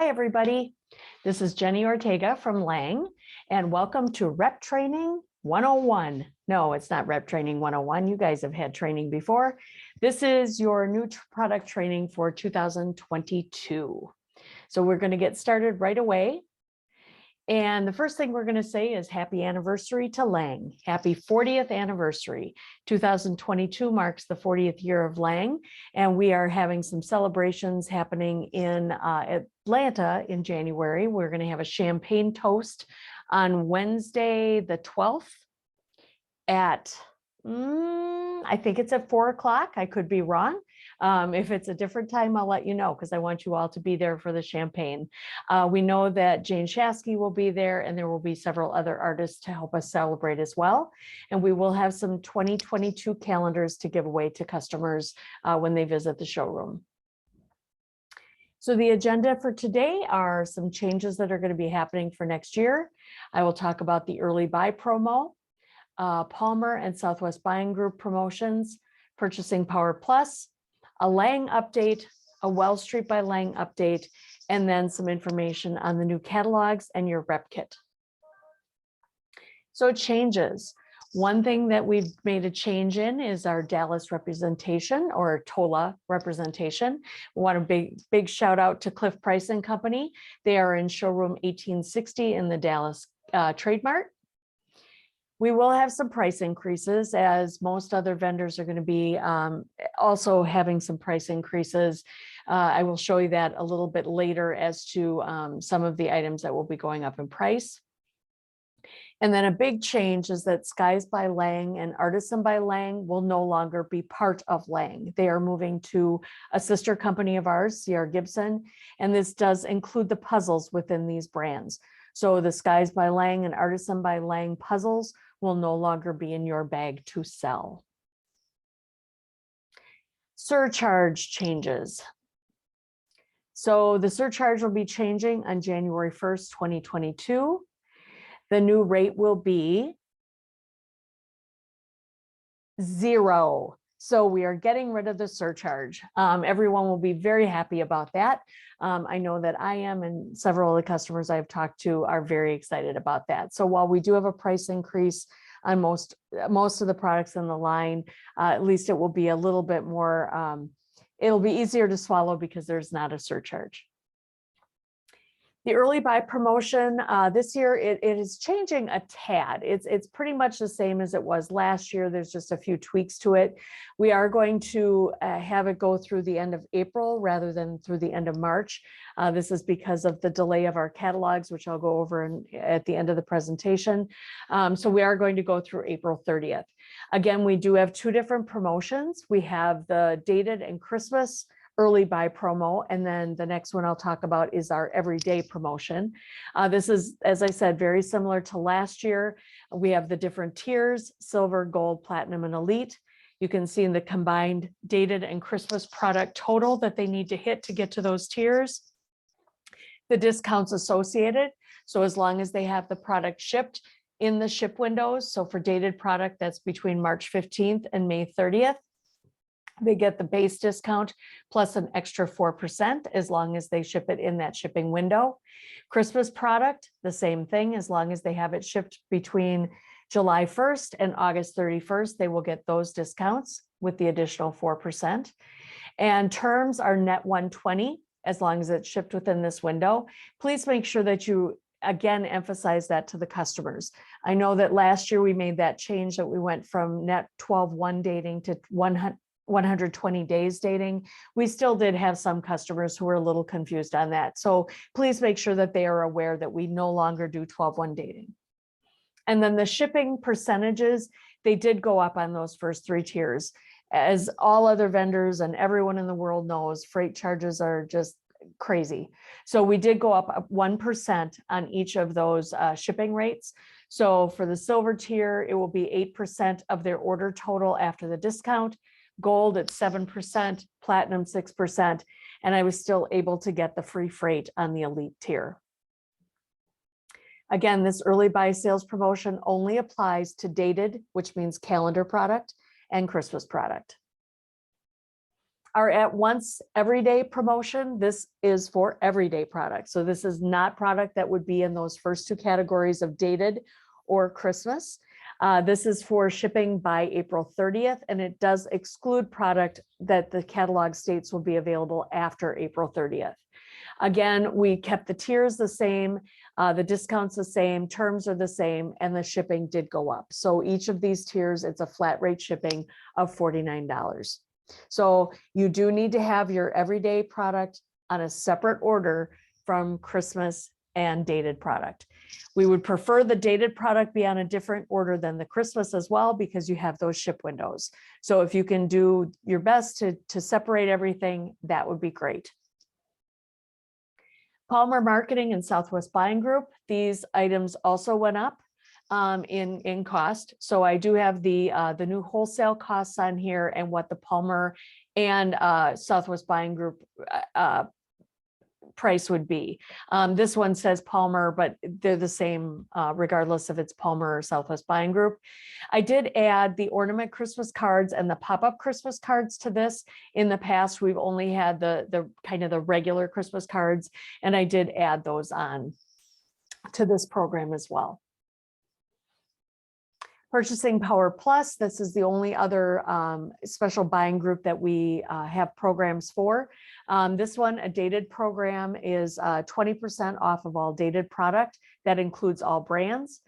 Hi, everybody. This is Jenny Ortega from Lang, and welcome to Rep Training 101. No, it's not Rep Training 101. You guys have had training before. This is your new product training for 2022. So we're going to get started right away. And the first thing we're going to say is happy anniversary to Lang. Happy 40th anniversary. 2022 marks the 40th year of Lang, and we are having some celebrations happening in Atlanta in January. We're going to have a champagne toast on Wednesday, the 12th at, I think it's at 4 o'clock. I could be wrong. If it's a different time, I'll let you know because I want you all to be there for the champagne. We know that Jane Shasky will be there, and there will be several other artists to help us celebrate as well. And we will have some 2022 calendars to give away to customers when they visit the showroom. So the agenda for today are some changes that are going to be happening for next year. I will talk about the early buy promo, Palmer and Southwest Buying Group promotions, Purchasing Power Plus, a Lang update, a Wells Street by Lang update, and then some information on the new catalogs and your rep kit. So changes. One thing that we've made a change in is our Dallas representation, or TOLA representation. We want a big shout out to Cliff Price and Company. They are in showroom 1860 in the Dallas Trade Mart. We will have some price increases, as most other vendors are going to be also having some price increases. I will show you that a little bit later as to some of the items that will be going up in price. And then a big change is that Skies by Lang and Artisan by Lang will no longer be part of Lang. They are moving to a sister company of ours, C.R. Gibson, and this does include the puzzles within these brands. So the Skies by Lang and Artisan by Lang puzzles will no longer be in your bag to sell. Surcharge changes. So the surcharge will be changing on January 1st, 2022. The new rate will be 0. So we are getting rid of the surcharge. Everyone will be very happy about that. I know that I am, and several of the customers I've talked to are very excited about that. So while we do have a price increase on most of the products in the line, at least it will be a little bit more, it'll be easier to swallow because there's not a surcharge. The early buy promotion this year, it is changing a tad. It's pretty much the same as it was last year. There's just a few tweaks to it. We are going to have it go through the end of April rather than through the end of March. This is because of the delay of our catalogs, which I'll go over at the end of the presentation. So we are going to go through April 30th. Again, we do have two different promotions. We have the dated and Christmas early buy promo, and then the next one I'll talk about is our everyday promotion. This is, as I said, very similar to last year. We have the different tiers: silver, gold, platinum, and elite. You can see in the combined dated and Christmas product total that they need to hit to get to those tiers, the discounts associated. So as long as they have the product shipped in the ship windows, so for dated product that's between March 15th and May 30th, they get the base discount plus an extra 4% as long as they ship it in that shipping window. Christmas product, the same thing, as long as they have it shipped between July 1st and August 31st, they will get those discounts with the additional 4%. And terms are net 120 as long as it's shipped within this window. Please make sure that you again emphasize that to the customers. I know that last year we made that change, that we went from net 12-1 dating to 120 days dating. We still did have some customers who were a little confused on that. So please make sure that they are aware that we no longer do 12-1 dating. And then the shipping percentages, they did go up on those first 3 tiers. As all other vendors and everyone in the world knows, freight charges are just crazy. So we did go up 1% on each of those shipping rates. So for the silver tier, it will be 8% of their order total after the discount. Gold at 7%, platinum 6%, and I was still able to get the free freight on the elite tier. Again, this early buy sales promotion only applies to dated, which means calendar product, and Christmas product. Our at once everyday promotion, this is for everyday product. So this is not product that would be in those first two categories of dated or Christmas. This is for shipping by April 30th, and it does exclude product that the catalog states will be available after April 30th. Again, we kept the tiers the same, the discounts the same, terms are the same, and the shipping did go up. So each of these tiers, it's a flat rate shipping of $49. So you do need to have your everyday product on a separate order from Christmas and dated product. We would prefer the dated product be on a different order than the Christmas as well, because you have those ship windows. So if you can do your best to separate everything, that would be great. Palmer Marketing and Southwest Buying Group, these items also went up in cost. So I do have the new wholesale costs on here and what the Palmer and Southwest Buying Group price would be. This one says Palmer, but they're the same regardless if it's Palmer or Southwest Buying Group. I did add the ornament Christmas cards and the pop-up Christmas cards to this. In the past, we've only had the kind of the regular Christmas cards, and I did add those on to this program as well. Purchasing Power Plus, this is the only other special buying group that we have programs for. This one, a dated program, is 20% off of all dated product. That includes all brands.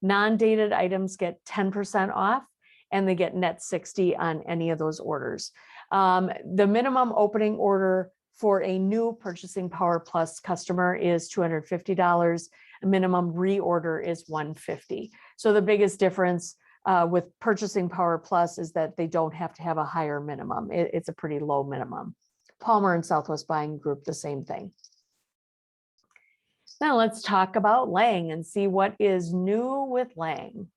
Non-dated items get 10% off, and they get net 60 on any of those orders. The minimum opening order for a new Purchasing Power Plus customer is $250. A minimum reorder is $150. So the biggest difference with Purchasing Power Plus is that they don't have to have a higher minimum. It's a pretty low minimum. Palmer and Southwest Buying Group, the same thing. Now let's talk about Lang and see what is new with Lang.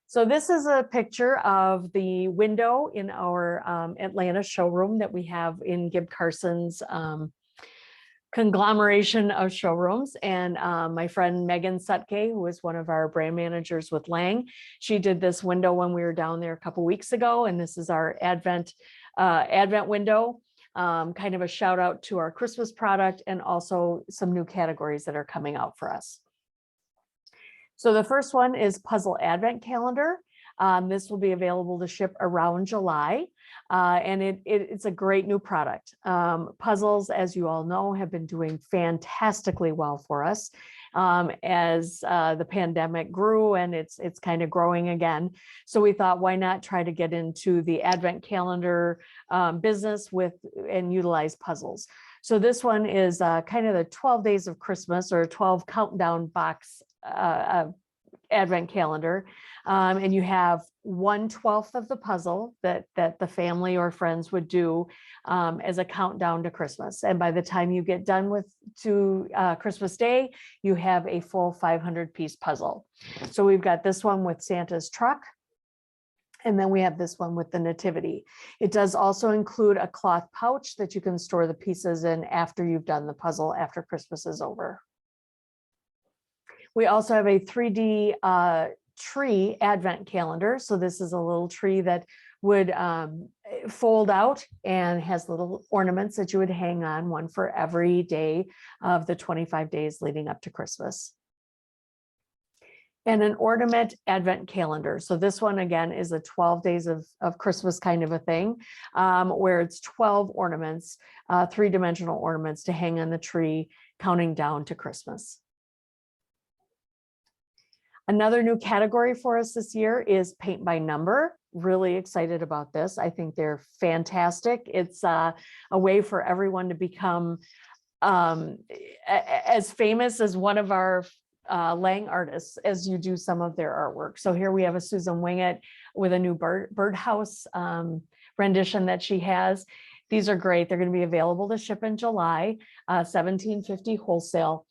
So this is a picture of the window in our Atlanta showroom that we have in Gib Carson's conglomeration of showrooms. And my friend Megan Sutke, who is one of our brand managers with Lang, she did this window when we were down there a couple weeks ago. And this is our Advent window, kind of a shout out to our Christmas product and also some new categories that are coming out for us. So the first one is Puzzle Advent Calendar. This will be available to ship around July, and it's a great new product. Puzzles, as you all know, have been doing fantastically well for us as the pandemic grew, and it's kind of growing again. So we thought, why not try to get into the Advent Calendar business and utilize puzzles. So this one is kind of the 12 days of Christmas, or 12 countdown box Advent calendar, and you have 1/12 of the puzzle that the family or friends would do as a countdown to Christmas. And by the time you get done to Christmas Day, you have a full 500-piece puzzle. So we've got this one with Santa's truck, and then we have this one with the Nativity. It does also include a cloth pouch that you can store the pieces in after you've done the puzzle, after Christmas is over. We also have a 3D tree Advent calendar. So this is a little tree that would fold out and has little ornaments that you would hang on, one for every day of the 25 days leading up to Christmas. And an ornament Advent calendar. So this one, again, is a 12 days of Christmas kind of a thing, where it's 12 ornaments, three-dimensional ornaments to hang on the tree, counting down to Christmas. Another new category for us this year is paint by number. Really excited about this. I think they're fantastic. It's a way for everyone to become as famous as one of our Lang artists as you do some of their artwork. So here we have a Susan Wingett with a new birdhouse rendition that she has. These are great. They're going to be available to ship in July, $17.50 wholesale.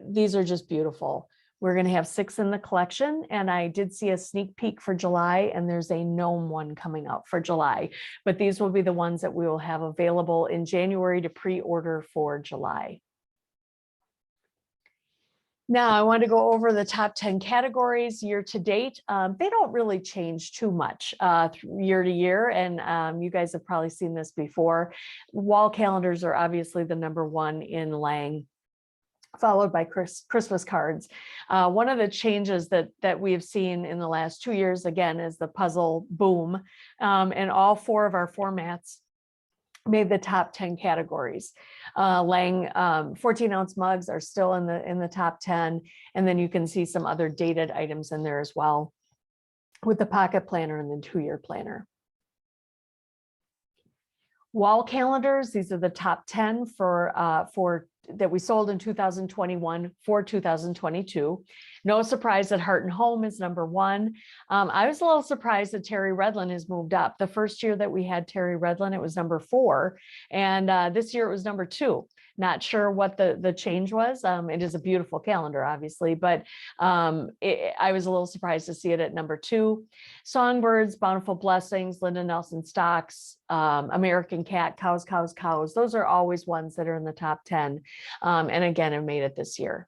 These are just beautiful. We're going to have 6 in the collection, and I did see a sneak peek for July, and there's a gnome one coming out for July, but these will be the ones that we will have available in January to pre-order for July. Now I want to go over the top 10 categories year to date. They don't really change too much year to year. And you guys have probably seen this before. Wall calendars are obviously the #1 in Lang, followed by Christmas cards. One of the changes that we have seen in the last 2 years, again, is the puzzle boom. And all 4 of our formats made the top 10 categories. Lang 14-ounce mugs are still in the top 10. And then you can see some other dated items in there as well, with the pocket planner and the 2-year planner. Wall calendars, these are the top 10 for that we sold in 2021 for 2022. No surprise that Heart and Home is #1. I was a little surprised that Terry Redlin has moved up. The first year that we had Terry Redlin, it was #4, and this year it was #2. Not sure what the change was. It is a beautiful calendar, obviously, but I was a little surprised to see it at #2. Songbirds, Bountiful Blessings, Linda Nelson Stocks, American Cat, Cows, Cows, Cows. Those are always ones that are in the top 10. And again, have made it this year.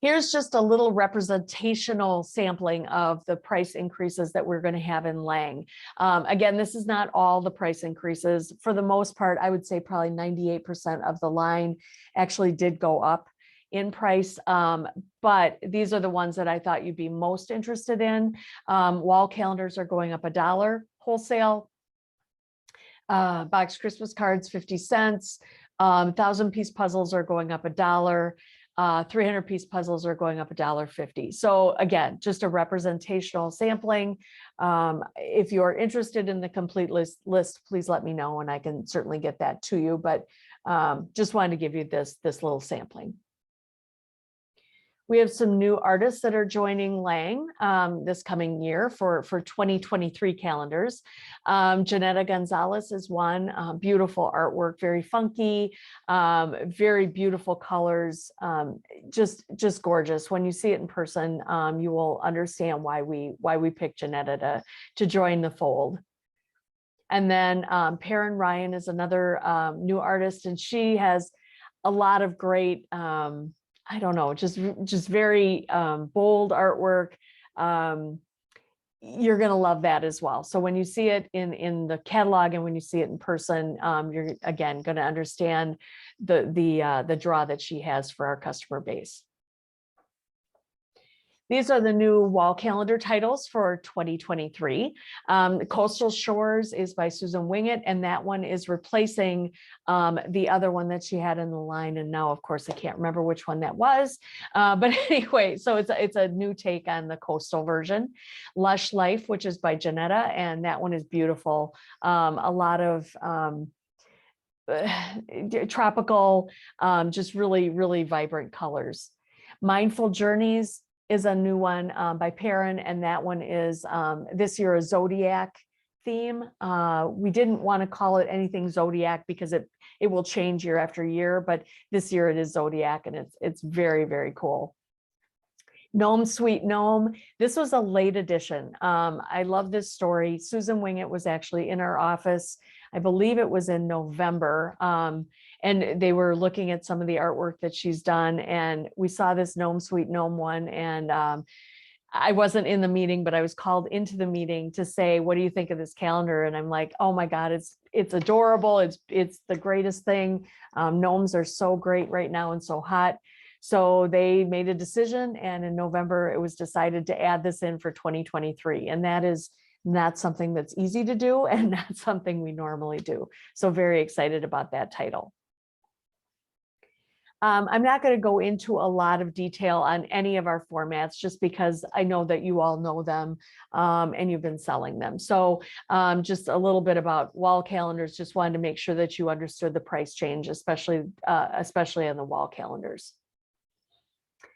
Here's just a little representational sampling of the price increases that we're going to have in Lang. Again, this is not all the price increases. For the most part, I would say probably 98% of the line actually did go up in price, but these are the ones that I thought you'd be most interested in. Wall calendars are going up $1 wholesale. Box Christmas cards, 50 cents. 1,000-piece puzzles are going up $1. 300-piece puzzles are going up $1.50. So again, just a representational sampling. If you're interested in the complete list, please let me know and I can certainly get that to you. But just wanted to give you this little sampling. We have some new artists that are joining Lang this coming year for 2023 calendars. Janetta Gonzalez is one. Beautiful artwork, very funky, very beautiful colors, just gorgeous. When you see it in person, you will understand why we picked Janetta to join the fold. And then Perrin Ryan is another new artist, and she has a lot of great I don't know, just very bold artwork. You're going to love that as well. So when you see it in the catalog and when you see it in person, you're again going to understand the draw that she has for our customer base. These are the new wall calendar titles for 2023. Coastal Shores is by Susan Wingett, and that one is replacing the other one that she had in the line. And now, of course, I can't remember which one that was. But anyway, so it's a new take on the coastal version. Lush Life, which is by Janetta, and that one is beautiful. A lot of tropical, just really, really vibrant colors. Mindful Journeys is a new one by Perrin, and that one is this year a Zodiac theme. We didn't want to call it anything Zodiac because it will change year after year, but this year it is Zodiac, and it's very, very cool. Gnome Sweet Gnome. This was a late edition. I love this story. Susan Wingett was actually in our office. I believe it was in November. And they were looking at some of the artwork that she's done. And we saw this Gnome Sweet Gnome one. And I wasn't in the meeting, but I was called into the meeting to say, what do you think of this calendar? And I'm like, oh my God, it's adorable. It's the greatest thing. Gnomes are so great right now and so hot. So they made a decision, and in November, it was decided to add this in for 2023. And that is not something that's easy to do and not something we normally do. So very excited about that title. I'm not going to go into a lot of detail on any of our formats just because I know that you all know them and you've been selling them. So just a little bit about wall calendars, just wanted to make sure that you understood the price change, especially on the wall calendars.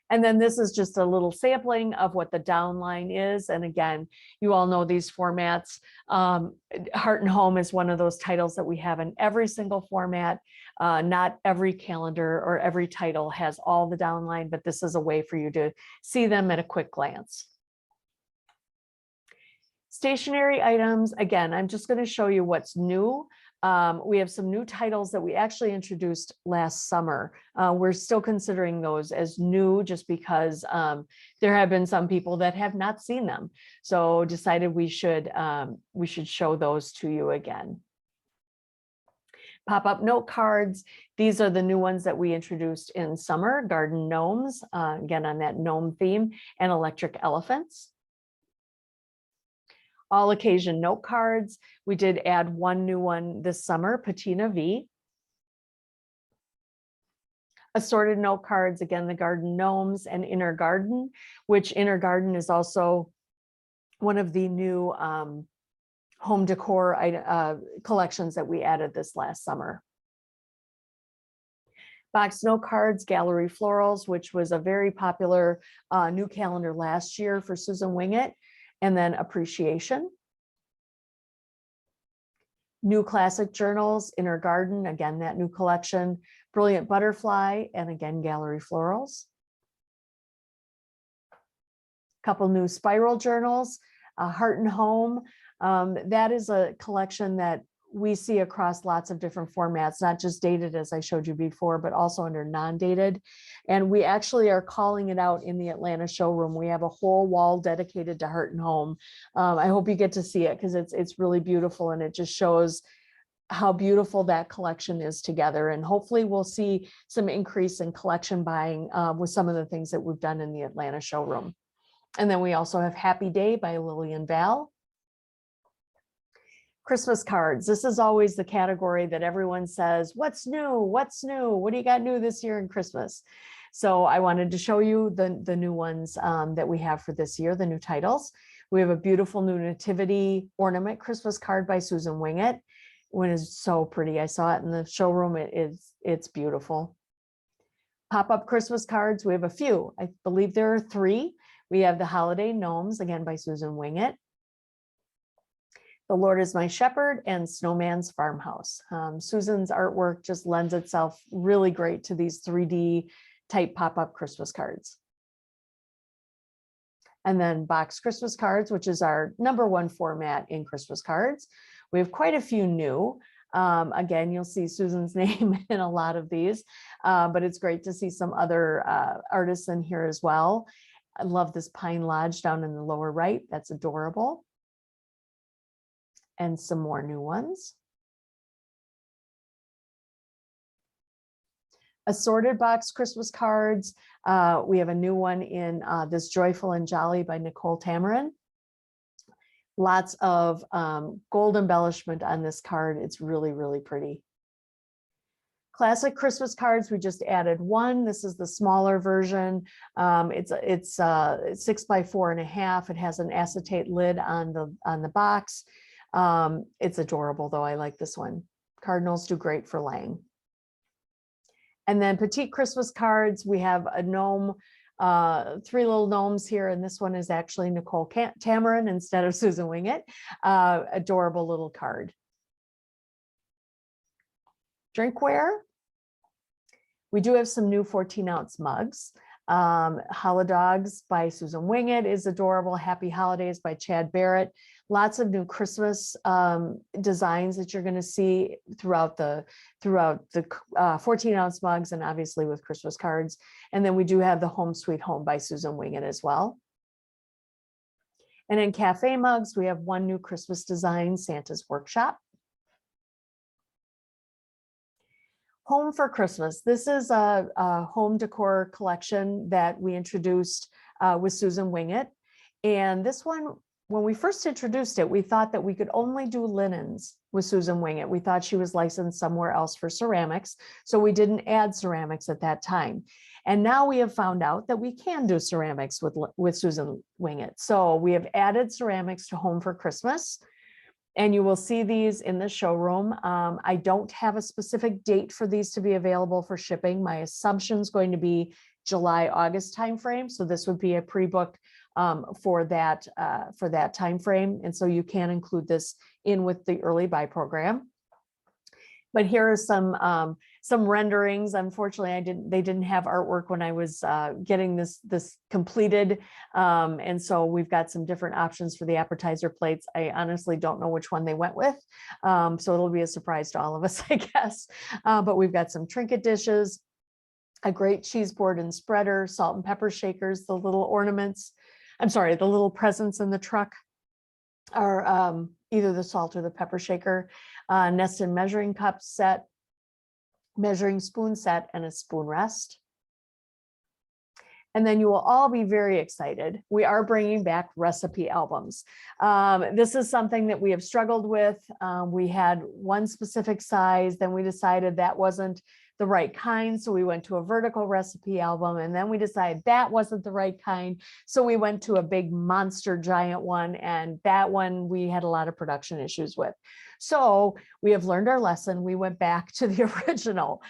And then this is just a little sampling of what the downline is. And again, you all know these formats. Heart and Home is one of those titles that we have in every single format. Not every calendar or every title has all the downline, but this is a way for you to see them at a quick glance. Stationery items, again, I'm just going to show you what's new. We have some new titles that we actually introduced last summer. We're still considering those as new just because there have been some people that have not seen them. So decided we should show those to you again. Pop-up note cards. These are the new ones that we introduced in summer. Garden gnomes, again on that gnome theme, and electric elephants. All occasion note cards. We did add one new one this summer, Patina V. Assorted note cards, again, the garden gnomes and inner garden, which inner garden is also one of the new home decor collections that we added this last summer. Box note cards, gallery florals, which was a very popular new calendar last year for Susan Wingett. And then appreciation. New classic journals, Inner Garden, again, that new collection, Brilliant Butterfly, and again, gallery florals. Couple new spiral journals, Heart and Home. That is a collection that we see across lots of different formats, not just dated as I showed you before, but also under non-dated. And we actually are calling it out in the Atlanta showroom. We have a whole wall dedicated to Heart and Home. I hope you get to see it because it's really beautiful, and it just shows how beautiful that collection is together. And hopefully we'll see some increase in collection buying with some of the things that we've done in the Atlanta showroom. And then we also have Happy Day by Lillian Val. Christmas cards. This is always the category that everyone says, what's new? What's new? What do you got new this year in Christmas? So I wanted to show you the new ones that we have for this year, the new titles. We have a beautiful new nativity ornament Christmas card by Susan Wingett. It is so pretty. I saw it in the showroom. It's beautiful. Pop-up Christmas cards. We have a few. I believe there are 3. We have the Holiday Gnomes, again by Susan Wingett. The Lord is My Shepherd, and Snowman's Farmhouse. Susan's artwork just lends itself really great to these 3D type pop-up Christmas cards. And then box Christmas cards, which is our #1 format in Christmas cards. We have quite a few new. Again, you'll see Susan's name in a lot of these, but it's great to see some other artists in here as well. I love this Pine Lodge down in the lower right. That's adorable. And some more new ones. Assorted box Christmas cards. We have a new one in this Joyful and Jolly by Nicole Tamarin. Lots of gold embellishment on this card. It's really, really pretty. Classic Christmas cards, we just added one. This is the smaller version. It's 6 by 4.5. It has an acetate lid on the box. It's adorable though. I like this one. Cardinals do great for laying. And then petite Christmas cards. We have a gnome, 3 little gnomes here, and this one is actually Nicole Tamarin instead of Susan Wingett. Adorable little card. Drinkware. We do have some new 14-ounce mugs. Holodogs by Susan Wingett is adorable. Happy Holidays by Chad Barrett. Lots of new Christmas designs that you're going to see throughout the 14-ounce mugs, and obviously with Christmas cards. And then we do have the Home Sweet Home by Susan Wingett as well. And in cafe mugs, we have one new Christmas design, Santa's Workshop. Home for Christmas. This is a home decor collection that we introduced with Susan Wingett. And this one, when we first introduced it, we thought that we could only do linens with Susan Wingett. We thought she was licensed somewhere else for ceramics, so we didn't add ceramics at that time. And now we have found out that we can do ceramics with Susan Wingett. So we have added ceramics to Home for Christmas. And you will see these in the showroom. I don't have a specific date for these to be available for shipping. My assumption is going to be July, August timeframe. So this would be a pre-book for that timeframe. And so you can include this in with the early buy program. But here are some renderings. Unfortunately, they didn't have artwork when I was getting this completed. And so we've got some different options for the appetizer plates. I honestly don't know which one they went with. So it'll be a surprise to all of us, I guess. But we've got some trinket dishes, a great cheese board and spreader, salt and pepper shakers, the little ornaments. I'm sorry, the little presents in the truck are either the salt or the pepper shaker, nested measuring cup set, measuring spoon set, and a spoon rest. And then you will all be very excited. We are bringing back recipe albums. This is something that we have struggled with. We had one specific size, then we decided that wasn't the right kind. So we went to a vertical recipe album, and then we decided that wasn't the right kind. So we went to a big monster giant one, and that one we had a lot of production issues with. So we have learned our lesson. We went back to the original.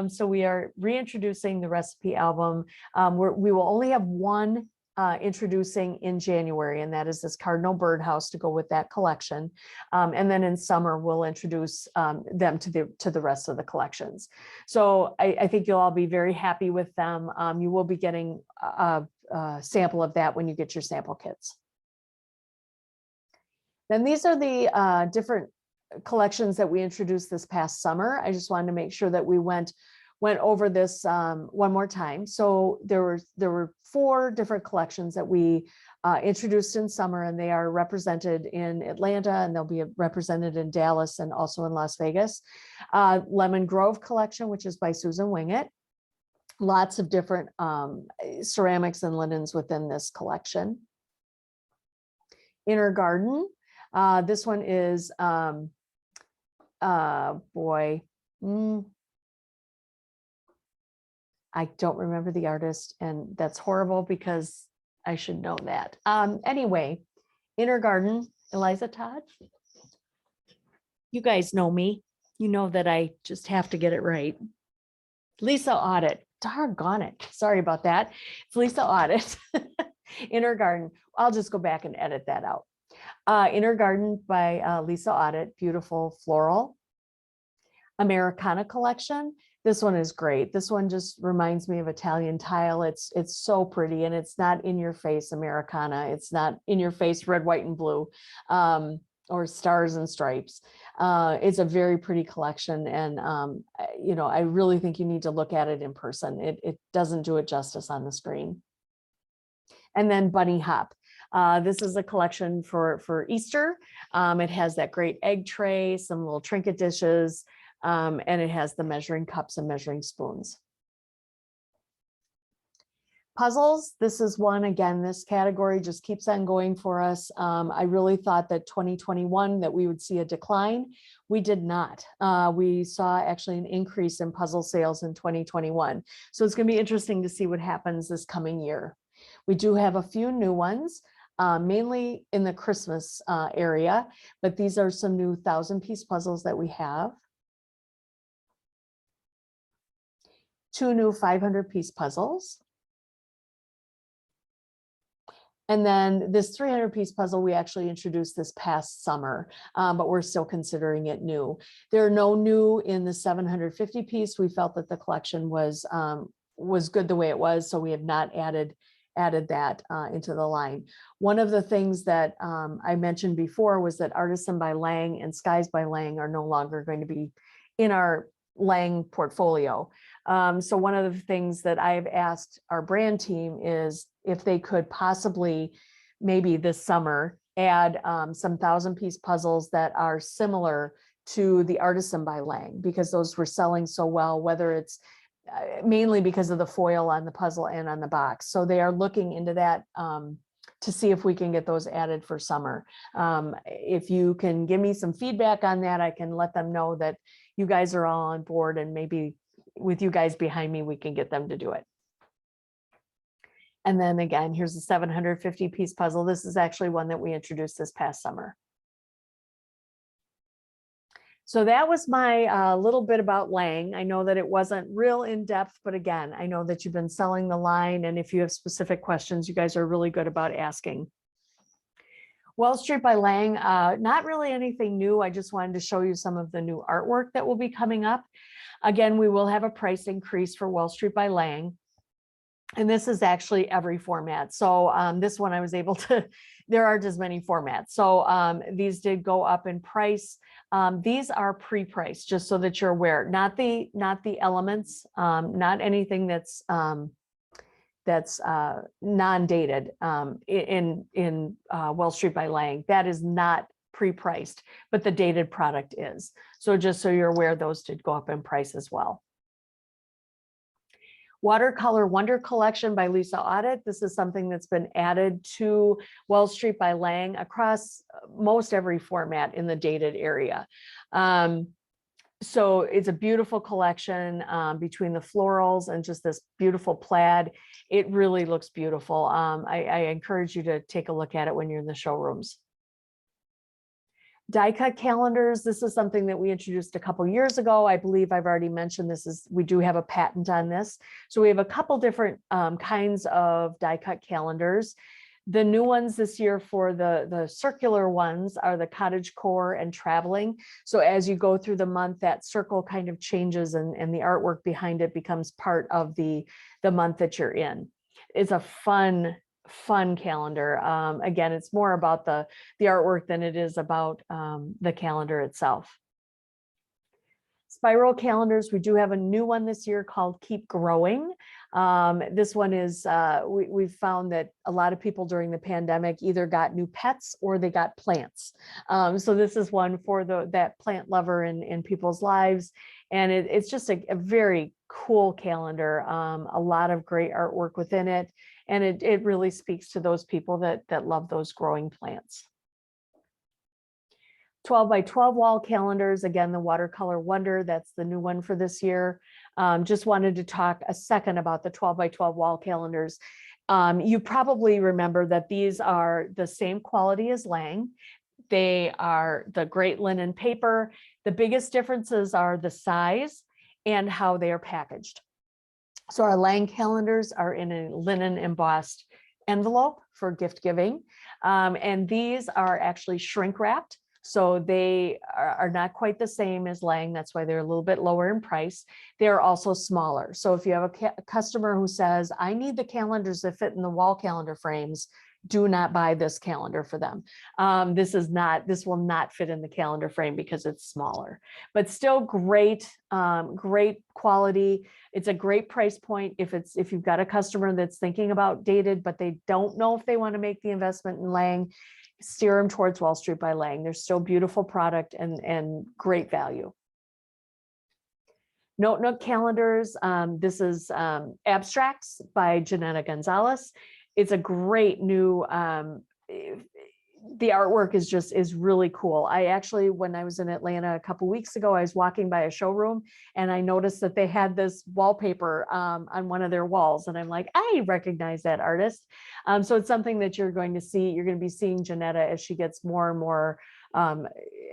So we are reintroducing the recipe album. We will only have one introducing in January, and that is this Cardinal Birdhouse to go with that collection. And then in summer, we'll introduce them to the rest of the collections. So I think you'll all be very happy with them. You will be getting a sample of that when you get your sample kits. Then these are the different collections that we introduced this past summer. I just wanted to make sure that we went over this one more time. So there were 4 different collections that we introduced in summer, and they are represented in Atlanta, and they'll be represented in Dallas and also in Las Vegas. Lemon Grove collection, which is by Susan Wingett. Lots of different ceramics and linens within this collection. Inner Garden. This one is I don't remember the artist, and that's horrible because I should know that. Anyway, Inner Garden, Eliza Todd. You guys know me. You know that I just have to get it right. Lisa Audit. Doggone it. Sorry about that. It's Lisa Audit. Inner Garden. I'll just go back and edit that out. Inner Garden by Lisa Audit. Beautiful floral. Americana collection. This one is great. This one just reminds me of Italian tile. It's so pretty, and it's not in your face Americana. It's not in your face red, white, and blue, or stars and stripes. It's a very pretty collection, and you know, I really think you need to look at it in person. It doesn't do it justice on the screen. And then Bunny Hop. This is a collection for Easter. It has that great egg tray, some little trinket dishes, and it has the measuring cups and measuring spoons. Puzzles, this is one, again, this category just keeps on going for us. I really thought that 2021 that we would see a decline. We did not. We saw actually an increase in puzzle sales in 2021. So it's going to be interesting to see what happens this coming year. We do have a few new ones. Mainly in the Christmas area, but these are some new 1,000-piece puzzles that we have. 2 new 500-piece puzzles. And then this 300-piece puzzle we actually introduced this past summer, but we're still considering it new. There are no new in the 750-piece. We felt that the collection was good the way it was, so we have not added that into the line. One of the things that I mentioned before was that Artisan by Lang and Skies by Lang are no longer going to be in our Lang portfolio. So one of the things that I've asked our brand team is if they could possibly maybe this summer add some 1,000-piece puzzles that are similar to the Artisan by Lang, because those were selling so well, whether it's mainly because of the foil on the puzzle and on the box. So they are looking into that to see if we can get those added for summer. If you can give me some feedback on that, I can let them know that you guys are all on board, and maybe with you guys behind me, we can get them to do it. And then again, here's a 750-piece puzzle. This is actually one that we introduced this past summer. So that was my little bit about Lang. I know that it wasn't real in depth, but again, I know that you've been selling the line, and if you have specific questions, you guys are really good about asking. Wall Street by Lang, not really anything new. I just wanted to show you some of the new artwork that will be coming up. Again, we will have a price increase for Wall Street by Lang. And this is actually every format. So this one I was able to, there aren't as many formats. So these did go up in price. These are pre-priced, just so that you're aware, not the elements, not anything that's non-dated in Wall Street by Lang. That is not pre-priced, but the dated product is. So just so you're aware, those did go up in price as well. Watercolor Wonder Collection by Lisa Audit. This is something that's been added to Wall Street by Lang across most every format in the dated area. So it's a beautiful collection between the florals and just this beautiful plaid. It really looks beautiful. I encourage you to take a look at it when you're in the showrooms. Die cut calendars. This is something that we introduced a couple years ago. I believe I've already mentioned this. We do have a patent on this. So we have a couple different kinds of die cut calendars. The new ones this year for the circular ones are the cottage core and traveling. So as you go through the month, that circle kind of changes and the artwork behind it becomes part of the month that you're in. It's a fun calendar. Again, it's more about the artwork than it is about the calendar itself. Spiral calendars, we do have a new one this year called Keep Growing. This one is, we've found that a lot of people during the pandemic either got new pets or they got plants. So this is one for that plant lover in people's lives. And it's just a very cool calendar, a lot of great artwork within it. And it really speaks to those people that love those growing plants. 12 by 12 wall calendars, again, the Watercolor Wonder, that's the new one for this year. Just wanted to talk a second about the 12 by 12 wall calendars. You probably remember that these are the same quality as Lang. They are the great linen paper. The biggest differences are the size and how they are packaged. So our Lang calendars are in a linen embossed envelope for gift giving. And these are actually shrink wrapped. So they are not quite the same as Lang. That's why they're a little bit lower in price. They're also smaller. So if you have a customer who says, I need the calendars that fit in the wall calendar frames, do not buy this calendar for them. This will not fit in the calendar frame because it's smaller, but still great, great quality. It's a great price point. If you've got a customer that's thinking about dated, but they don't know if they want to make the investment in Lang, steer them towards Wall Street by Lang. They're still beautiful product and great value. Note calendars. This is Abstracts by Janetta Gonzalez. It's a great new, the artwork is really cool. I actually, when I was in Atlanta a couple weeks ago, I was walking by a showroom and I noticed that they had this wallpaper on one of their walls. And I'm like, I recognize that artist. So it's something that you're going to see. You're going to be seeing Janetta as she gets more and more,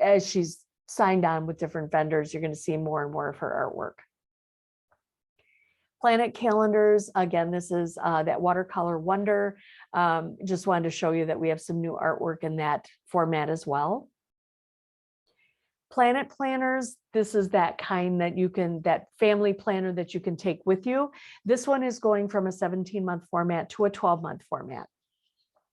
as she's signed on with different vendors, you're going to see more and more of her artwork. Planet calendars, again, this is that Watercolor Wonder. Just wanted to show you that we have some new artwork in that format as well. Planet planners, this is that kind that that family planner that you can take with you. This one is going from a 17-month format to a 12-month format.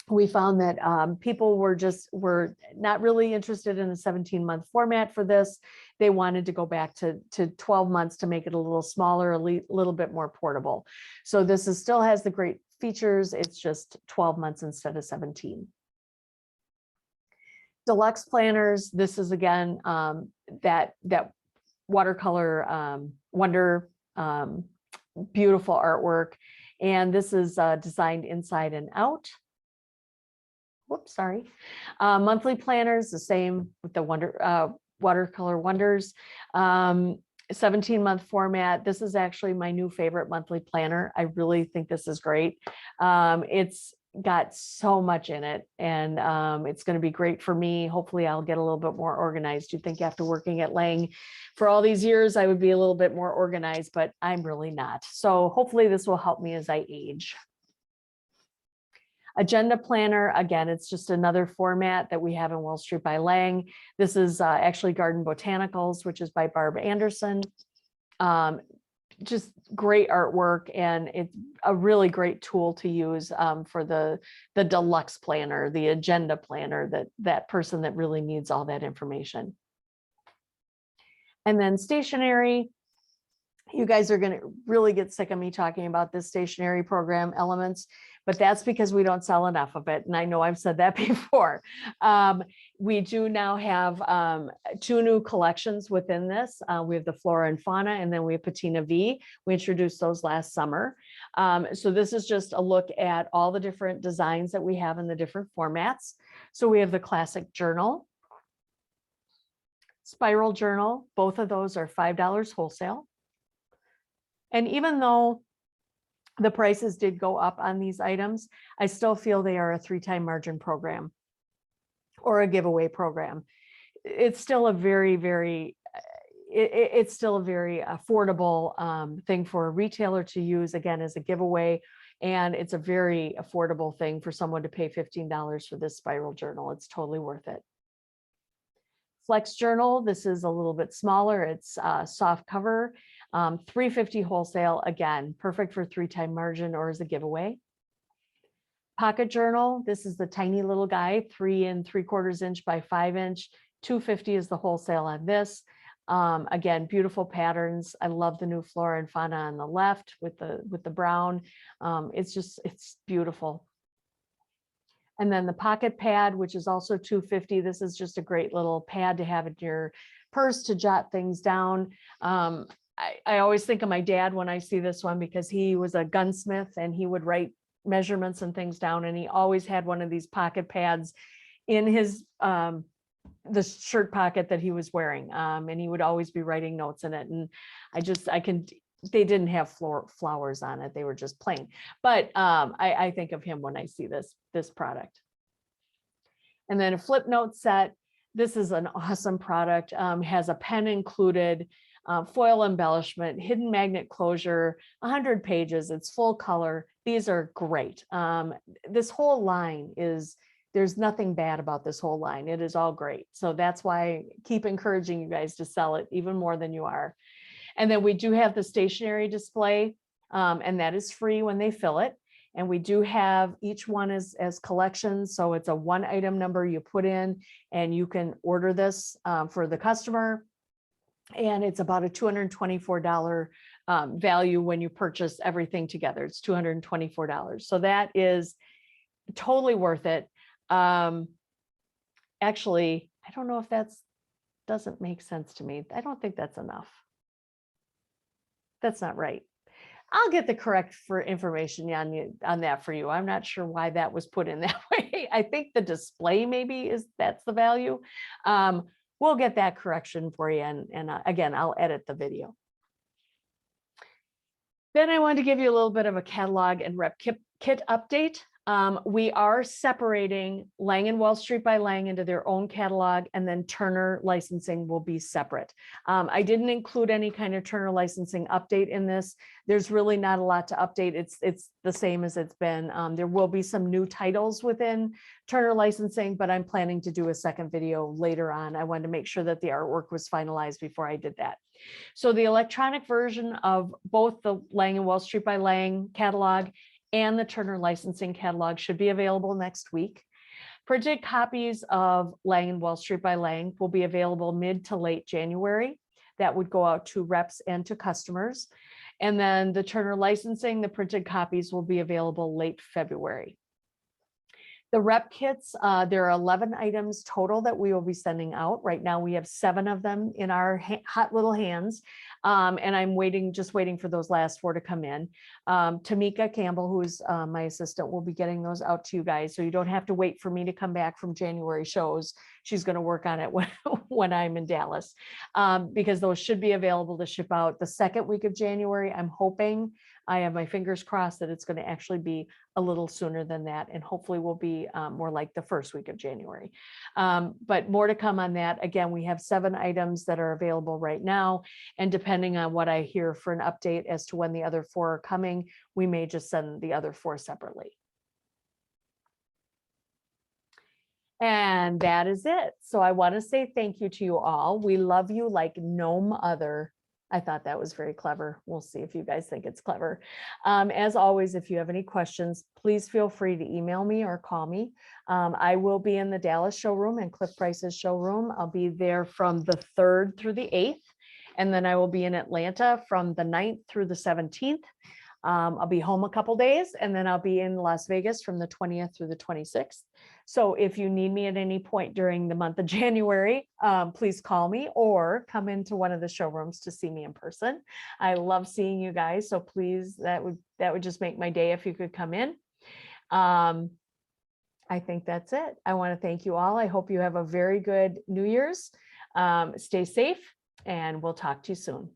We found that people were not really interested in a 17-month format for this. They wanted to go back to 12 months to make it a little smaller, a little bit more portable. So this still has the great features. It's just 12 months instead of 17. Deluxe planners. This is again that Watercolor Wonder, beautiful artwork, and this is designed inside and out. Whoops, sorry. Monthly planners, the same with the Watercolor Wonders. 17-month format. This is actually my new favorite monthly planner. I really think this is great. It's got so much in it, and it's going to be great for me. Hopefully I'll get a little bit more organized. You'd think after working at Lang for all these years, I would be a little bit more organized, but I'm really not. So hopefully this will help me as I age. Agenda planner, again, it's just another format that we have in Wall Street by Lang. This is actually Garden Botanicals, which is by Barb Anderson. Just great artwork, and it's a really great tool to use for the deluxe planner, the agenda planner, that person that really needs all that information. And then stationery. You guys are going to really get sick of me talking about this stationery program Elements, but that's because we don't sell enough of it. And I know I've said that before. We do now have 2 new collections within this. We have the Flora and Fauna, and then we have Patina V. We introduced those last summer. So this is just a look at all the different designs that we have in the different formats. So we have the classic journal, spiral journal. Both of those are $5 wholesale. And even though the prices did go up on these items, I still feel they are a 3-time margin program or a giveaway program. It's still a very, it's still a very affordable thing for a retailer to use, again, as a giveaway. And it's a very affordable thing for someone to pay $15 for this spiral journal. It's totally worth it. Flex journal, this is a little bit smaller. It's soft cover. $3.50 wholesale, again, perfect for 3-time margin or as a giveaway. Pocket journal, this is the tiny little guy, 3 3/4 inch by 5 inch. $2.50 is the wholesale on this. Again, beautiful patterns. I love the new Flora and Fauna on the left with the brown. It's beautiful. And then the pocket pad, which is also $2.50. This is just a great little pad to have in your purse to jot things down. I always think of my dad when I see this one, because he was a gunsmith and he would write measurements and things down. And he always had one of these pocket pads in his, the shirt pocket that he was wearing. And he would always be writing notes in it. And they didn't have flowers on it. They were just plain. But I think of him when I see this product. And then a flip note set. This is an awesome product. Has a pen included, foil embellishment, hidden magnet closure, 100 pages. It's full color. These are great. This whole line there's nothing bad about this whole line. It is all great. So that's why I keep encouraging you guys to sell it even more than you are. And then we do have the stationery display, and that is free when they fill it. And we do have each one as collections. So it's a 1 item number you put in, and you can order this for the customer. And it's about a $224 value when you purchase everything together. It's $224. So that is totally worth it. Actually, I don't know if doesn't make sense to me. I don't think that's enough. That's not right. I'll get the correct information on that for you. I'm not sure why that was put in that way. I think the display maybe that's the value. We'll get that correction for you. And again, I'll edit the video. Then I wanted to give you a little bit of a catalog and rep kit update. We are separating Lang and Wall Street by Lang into their own catalog, and then Turner licensing will be separate. I didn't include any kind of Turner licensing update in this. There's really not a lot to update. It's the same as it's been. There will be some new titles within Turner licensing, but I'm planning to do a second video later on. I wanted to make sure that the artwork was finalized before I did that. So the electronic version of both the Lang and Wall Street by Lang catalog and the Turner licensing catalog should be available next week. Printed copies of Lang and Wall Street by Lang will be available mid to late January. That would go out to reps and to customers. And then the Turner licensing, the printed copies will be available late February. The rep kits, there are 11 items total that we will be sending out. Right now, we have 7 of them in our hot little hands. And I'm just waiting for those last 4 to come in. Tamika Campbell, who's my assistant, will be getting those out to you guys. So you don't have to wait for me to come back from January shows. She's going to work on it when I'm in Dallas, because those should be available to ship out the second week of January. I'm hoping, I have my fingers crossed that it's going to actually be a little sooner than that, and hopefully will be more like the first week of January. But more to come on that. Again, we have 7 items that are available right now, and depending on what I hear for an update as to when the other 4 are coming, we may just send the other 4 separately. And that is it. So I want to say thank you to you all. We love you like no other. I thought that was very clever. We'll see if you guys think it's clever. As always, if you have any questions, please feel free to email me or call me. I will be in the Dallas showroom and Cliff Price's showroom. I'll be there from the 3rd through the 8th. And then I will be in Atlanta from the 9th through the 17th. I'll be home a couple days, and then I'll be in Las Vegas from the 20th through the 26th. So if you need me at any point during the month of January, please call me or come into one of the showrooms to see me in person. I love seeing you guys. So please, that would just make my day if you could come in. I think that's it. I want to thank you all. I hope you have a very good New Year's. Stay safe, and we'll talk to you soon.